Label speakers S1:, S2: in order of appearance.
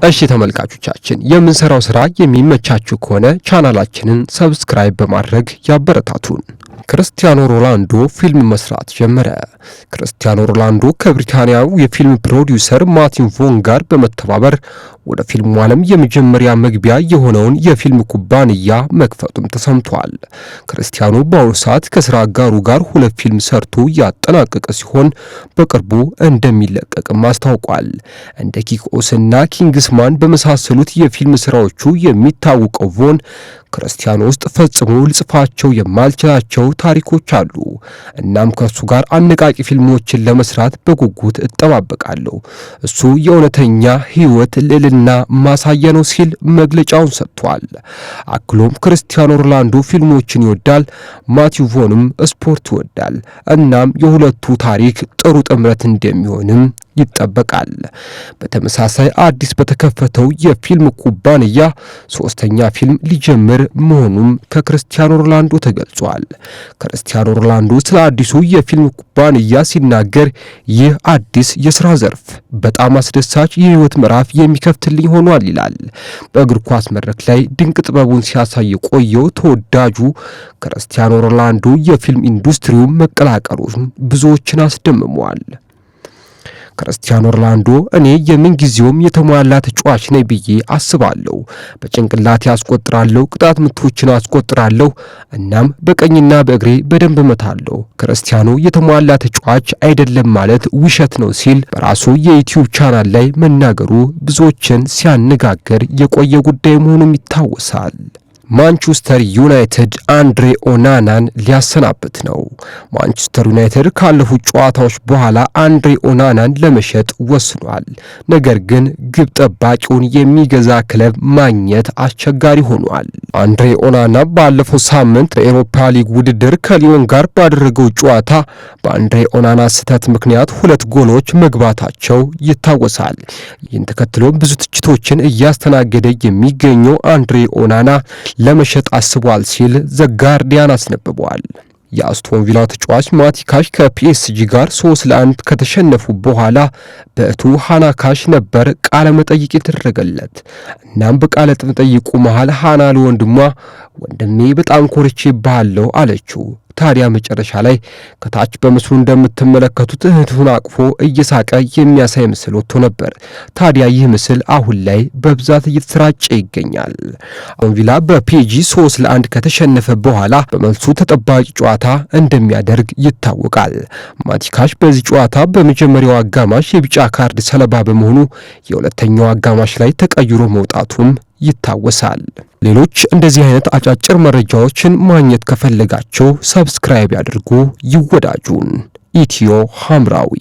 S1: እሺ ተመልካቾቻችን የምንሰራው ስራ የሚመቻችሁ ከሆነ ቻናላችንን ሰብስክራይብ በማድረግ ያበረታቱን። ክርስቲያኖ ሮናልዶ ፊልም መስራት ጀመረ። ክርስቲያኖ ሮናልዶ ከብሪታንያው የፊልም ፕሮዲውሰር ማርቲን ቮን ጋር በመተባበር ወደ ፊልሙ ዓለም የመጀመሪያ መግቢያ የሆነውን የፊልም ኩባንያ መክፈቱም ተሰምቷል። ክርስቲያኖ በአሁኑ ሰዓት ከስራ አጋሩ ጋር 2 ፊልም ሰርቶ ያጠናቀቀ ሲሆን በቅርቡ እንደሚለቀቅም አስታውቋል። እንደ ኪክኦስና ኪንግስማን በመሳሰሉት የፊልም ስራዎቹ የሚታወቀው ቮን ክርስቲያኖ ውስጥ ፈጽሞ ልጽፋቸው የማልችላቸው ታሪኮች አሉ። እናም ከሱ ጋር አነቃቂ ፊልሞችን ለመስራት በጉጉት እጠባበቃለሁ። እሱ የእውነተኛ ህይወት ልዕልና ማሳያ ነው ሲል መግለጫውን ሰጥቷል። አክሎም ክርስቲያኖ ሮናልዶ ፊልሞችን ይወዳል፣ ማቲው ቮንም ስፖርት ይወዳል። እናም የሁለቱ ታሪክ ጥሩ ጥምረት እንደሚሆንም ይጠበቃል። በተመሳሳይ አዲስ በተከፈተው የፊልም ኩባንያ 3ኛ ፊልም ሊጀምር መሆኑም ከክርስቲያኖ ሮናልዶ ተገልጿል። ክርስቲያኖ ሮናልዶ ስለ አዲሱ የፊልም ኩባንያ ሲናገር ይህ አዲስ የሥራ ዘርፍ በጣም አስደሳች የህይወት ምዕራፍ የሚከፍትልኝ ሆኗል ይላል። በእግር ኳስ መድረክ ላይ ድንቅ ጥበቡን ሲያሳይ ቆየው ተወዳጁ ክርስቲያኖ ሮናልዶ የፊልም ኢንዱስትሪው መቀላቀሉን ብዙዎችን አስደምሟል። ክርስቲያኖ ሮናልዶ እኔ የምንጊዜውም የተሟላ ተጫዋች ነኝ ብዬ አስባለሁ። በጭንቅላቴ አስቆጥራለሁ፣ ቅጣት ምቶችን አስቆጥራለሁ፣ እናም በቀኝና በእግሬ በደንብ መታለሁ። ክርስቲያኖ የተሟላ ተጫዋች አይደለም ማለት ውሸት ነው ሲል በራሱ የዩቲዩብ ቻናል ላይ መናገሩ ብዙዎችን ሲያነጋግር የቆየ ጉዳይ መሆኑም ይታወሳል። ማንቸስተር ዩናይትድ አንድሬ ኦናናን ሊያሰናብት ነው። ማንቸስተር ዩናይትድ ካለፉት ጨዋታዎች በኋላ አንድሬ ኦናናን ለመሸጥ ወስኗል። ነገር ግን ግብ ጠባቂውን የሚገዛ ክለብ ማግኘት አስቸጋሪ ሆኗል። አንድሬ ኦናና ባለፈው ሳምንት በኤሮፓ ሊግ ውድድር ከሊዮን ጋር ባደረገው ጨዋታ በአንድሬ ኦናና ስህተት ምክንያት 2 ጎሎች መግባታቸው ይታወሳል። ይህን ተከትሎ ብዙ ትችቶችን እያስተናገደ የሚገኘው አንድሬ ኦናና ለመሸጥ አስቧል ሲል ዘ ጋርዲያን አስነብቧል። የአስቶን ቪላ ተጫዋች ማቲካሽ ከፒኤስጂ ጋር 3-1 ከተሸነፉ በኋላ በእቱ ሃና ካሽ ነበር ቃለ መጠይቅ የተደረገለት። እናም በቃለ መጠይቁ መሃል ሃና ለወንድሟ ወንድሜ በጣም ኮርቼብሃለሁ አለችው። ታዲያ መጨረሻ ላይ ከታች በምስሉ እንደምትመለከቱት እህቱን አቅፎ እየሳቀ የሚያሳይ ምስል ወጥቶ ነበር። ታዲያ ይህ ምስል አሁን ላይ በብዛት እየተሰራጨ ይገኛል። አስቶን ቪላ በፒኤስጂ 3-1 ከተሸነፈ በኋላ በመልሱ ተጠባቂ ጨዋታ እንደሚያደርግ ይታወቃል። ማቲካሽ በዚህ ጨዋታ በመጀመሪያው አጋማሽ የቢጫ ካርድ ሰለባ በመሆኑ የሁለተኛው አጋማሽ ላይ ተቀይሮ መውጣቱም ይታወሳል። ሌሎች እንደዚህ አይነት አጫጭር መረጃዎችን ማግኘት ከፈለጋችሁ ሰብስክራይብ ያድርጉ፣ ይወዳጁን። ኢትዮ ሐምራዊ